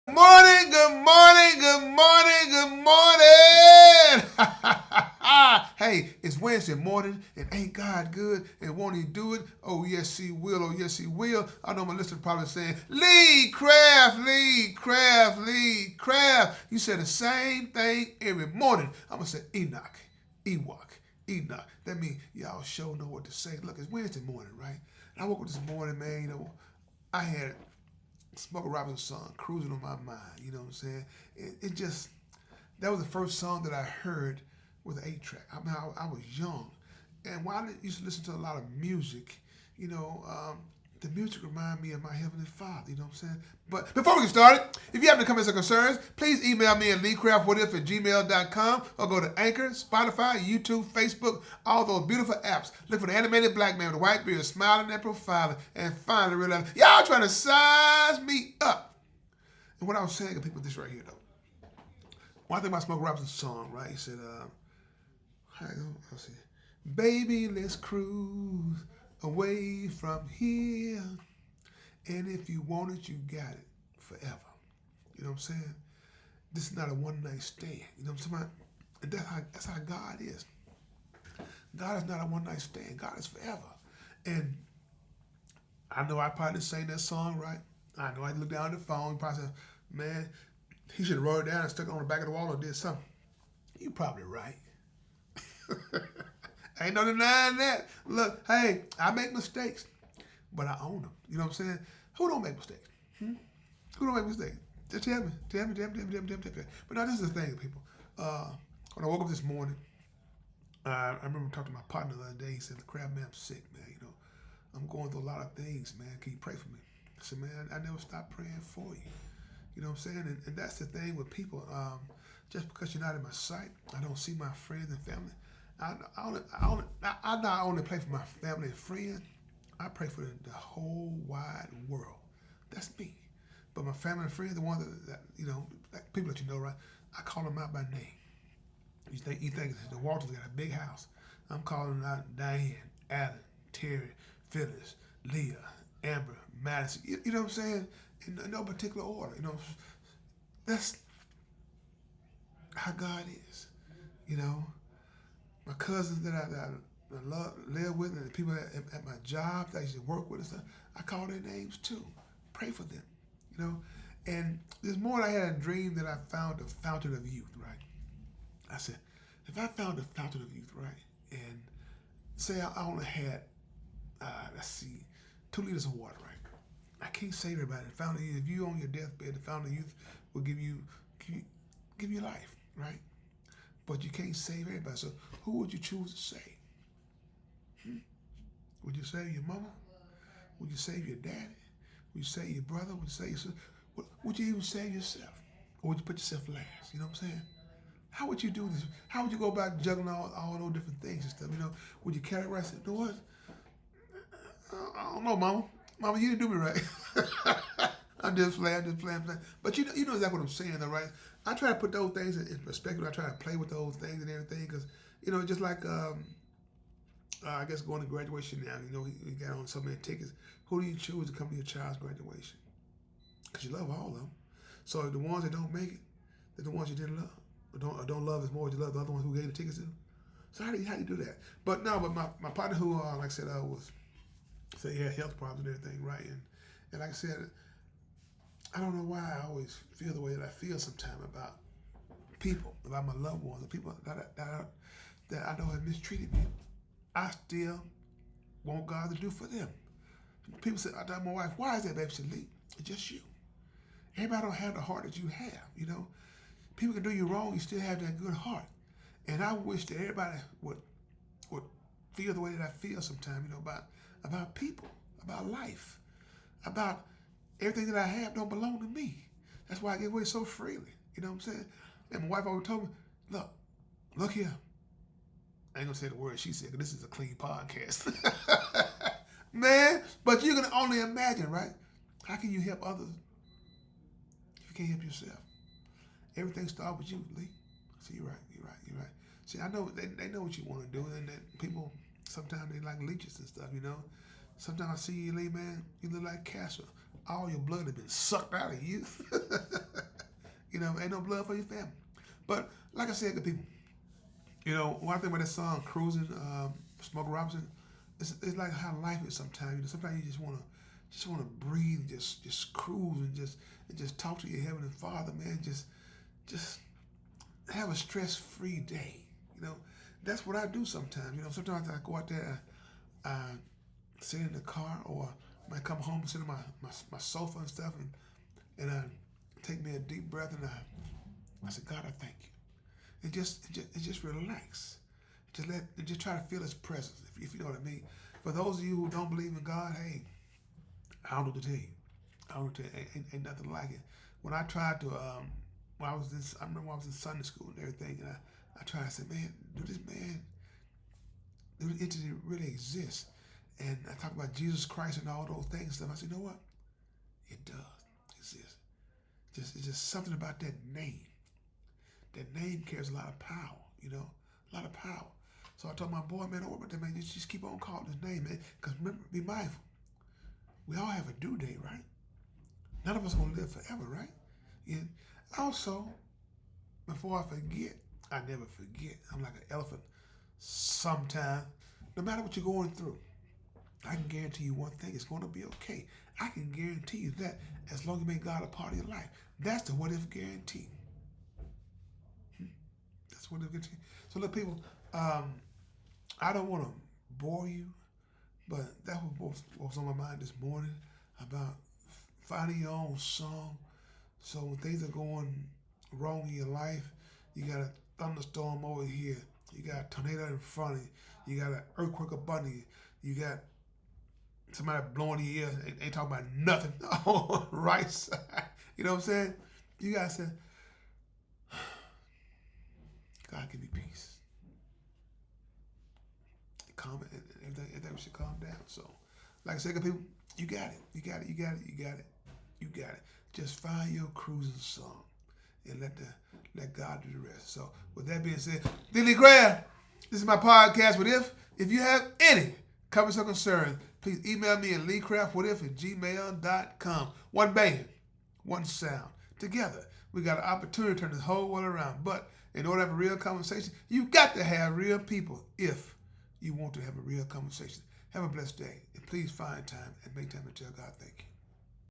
Morning, good morning, good morning, good morning. Hey, it's Wednesday morning, and ain't God good? And won't He do it? Oh, yes, He will. Oh, yes, He will. I know my listener probably saying, Lee Craft, Lee Craft, Lee Craft. You say the same thing every morning. I'm going to say Enoch, Ewok, Enoch. That means y'all sure know what to say. Look, it's Wednesday morning, right? I woke up this morning, man, I had Smokey Robinson's song, Cruising on My Mind. You know what I'm saying? It just, that was the first song that I heard with an 8 track. I mean, I was young. And while I used to listen to a lot of music, you know, the music reminded me of my Heavenly Father, you know what I'm saying? But before we get started, if you have any comments or concerns, please email me at leecraftwhatif@gmail.com or go to Anchor, Spotify, YouTube, Facebook, all those beautiful apps. Look for the animated black man with a white beard smiling and profiling and finally realize, y'all trying to size me up. And what I was saying to people this right here, though. One thing about Smokey Robinson's song, right? He said, let's see. Baby, let's cruise away from here. And if you want it, you got it forever. You know what I'm saying? This is not a one night stand. You know what I'm saying? And that's how God is. God is not a one night stand. God is forever. And I know I probably sang that song right. I know I looked down at the phone and probably said, man, he should have wrote it down and stuck it on the back of the wall or did something. You probably right. Ain't no denying that. Look, hey, I make mistakes, but I own them. You know what I'm saying? Who don't make mistakes? Who don't make mistakes? Just tell me. Tell me. But now this is the thing, people. When I woke up this morning, I remember talking to my partner the other day. He said, "Crab, man, I'm sick, man. You know, I'm going through a lot of things, man. Can you pray for me?" I said, "Man, I never stop praying for you." You know what I'm saying? And that's the thing with people. Just because you're not in my sight, I don't see my friends and family. I not only pray for my family and friends, I pray for the whole wide world. That's me. But my family and friends, the ones that you know, like people that you know, right? I call them out by name. You think the Walters got a big house. I'm calling out Diane, Alan, Terry, Phyllis, Leah, Amber, Madison. You know what I'm saying? In no particular order. You know, that's how God is. You know, my cousins that I live with, and the people at my job that I used to work with and stuff, I call their names too. Pray for them. You know, and this morning I had a dream that I found the fountain of youth. Right. I said, if I found the fountain of youth, right, and say I only had, let's see, 2 liters of water, right. I can't save everybody. The fountain of youth, if you on your deathbed, the fountain of youth will give you life, right? But you can't save everybody. So who would you choose to save? Would you save your mama? Would you save your daddy? Would you save your brother? Would you save your sister? Would you even save yourself? Or would you put yourself last? You know what I'm saying? How would you do this? How would you go about juggling all those different things and stuff? You know, would you categorize it? You know what? I don't know, Mama. Mama, you didn't do me right. I'm just playing. But you know exactly what I'm saying, though, right? I try to put those things in perspective. I try to play with those things and everything, because you know, just like I guess going to graduation now. You know, you got on so many tickets. Who do you choose to come to your child's graduation? Because you love all of them. So the ones that don't make it, they're the ones you didn't love. Or don't love as more as you love the other ones who gave the tickets to. So how do you do that? But no, but my partner who, like I said, was say he had health problems and everything, right? And like I said, I don't know why I always feel the way that I feel sometimes about people, about my loved ones, the people that I know have mistreated me. I still want God to do for them. People say, I tell my wife, why is that, baby? She said, Lee, it's just you. Everybody don't have the heart that you have, you know. People can do you wrong, you still have that good heart. And I wish that everybody would feel the way that I feel sometimes, you know, about people, about life, about everything that I have don't belong to me. That's why I give away so freely. You know what I'm saying? And my wife always told me, look here. I ain't gonna say the word she said, because this is a clean podcast. Man, but you can only imagine, right? How can you help others if you can't help yourself? Everything starts with you, Lee. So you're right. See, I know they know what you want to do, and that people sometimes they like leeches and stuff, you know. Sometimes I see you, Lee, man, you look like Casper. All your blood has been sucked out of you. Ain't no blood for your family. But like I said, good people, one thing about that song, Cruising, Smokey Robinson, it's like how life is sometimes. Sometimes you just wanna breathe, just cruise and just talk to your Heavenly Father, man. Just have a stress-free day. That's what I do sometimes. Sometimes I go out there, sit in the car, or I might come home and sit on my sofa and stuff, and I take me a deep breath, and I say, God, I thank you. And just relax. Just try to feel His presence, if you know what I mean. For those of you who don't believe in God, hey, I don't know what to tell you. I don't know what to tell you. Ain't nothing like it. When I tried to, I remember when I was in Sunday school and everything, and I tried to say, man, do this entity really exist? And I talk about Jesus Christ and all those things and stuff. I said, you know what? It does exist. It's just something about that name. That name carries a lot of power, a lot of power. So I told my boy, man, don't worry about that, man. Just keep on calling his name, man. Because remember, be mindful. We all have a due date, right? None of us are going to live forever, right? And also, before I forget, I never forget. I'm like an elephant. Sometimes, no matter what you're going through, I can guarantee you one thing, it's going to be okay. I can guarantee you that as long as you make God a part of your life. That's the what-if guarantee. That's what if guarantee. So look, people, I don't want to bore you, but that was what was on my mind this morning about finding your own song. So when things are going wrong in your life, you got a thunderstorm over here, you got a tornado in front of you, you got an earthquake up under you, you got somebody blowing in your ear, ain't talking about nothing on the right side. You know what I'm saying? You gotta say, God, give me peace. Everything should calm down. So, like I said, people, you got it. You got it. You got it. You got it. You got it. Just find your cruising song and let God do the rest. So, with that being said, Lee Craft, this is my podcast. What if you have any comments or concerns, please email me at leecraftwhatif@gmail.com. One band, one sound. Together, we got an opportunity to turn this whole world around. But in order to have a real conversation, you got to have real people if you want to have a real conversation. Have a blessed day, and please find time and make time to tell God thank you.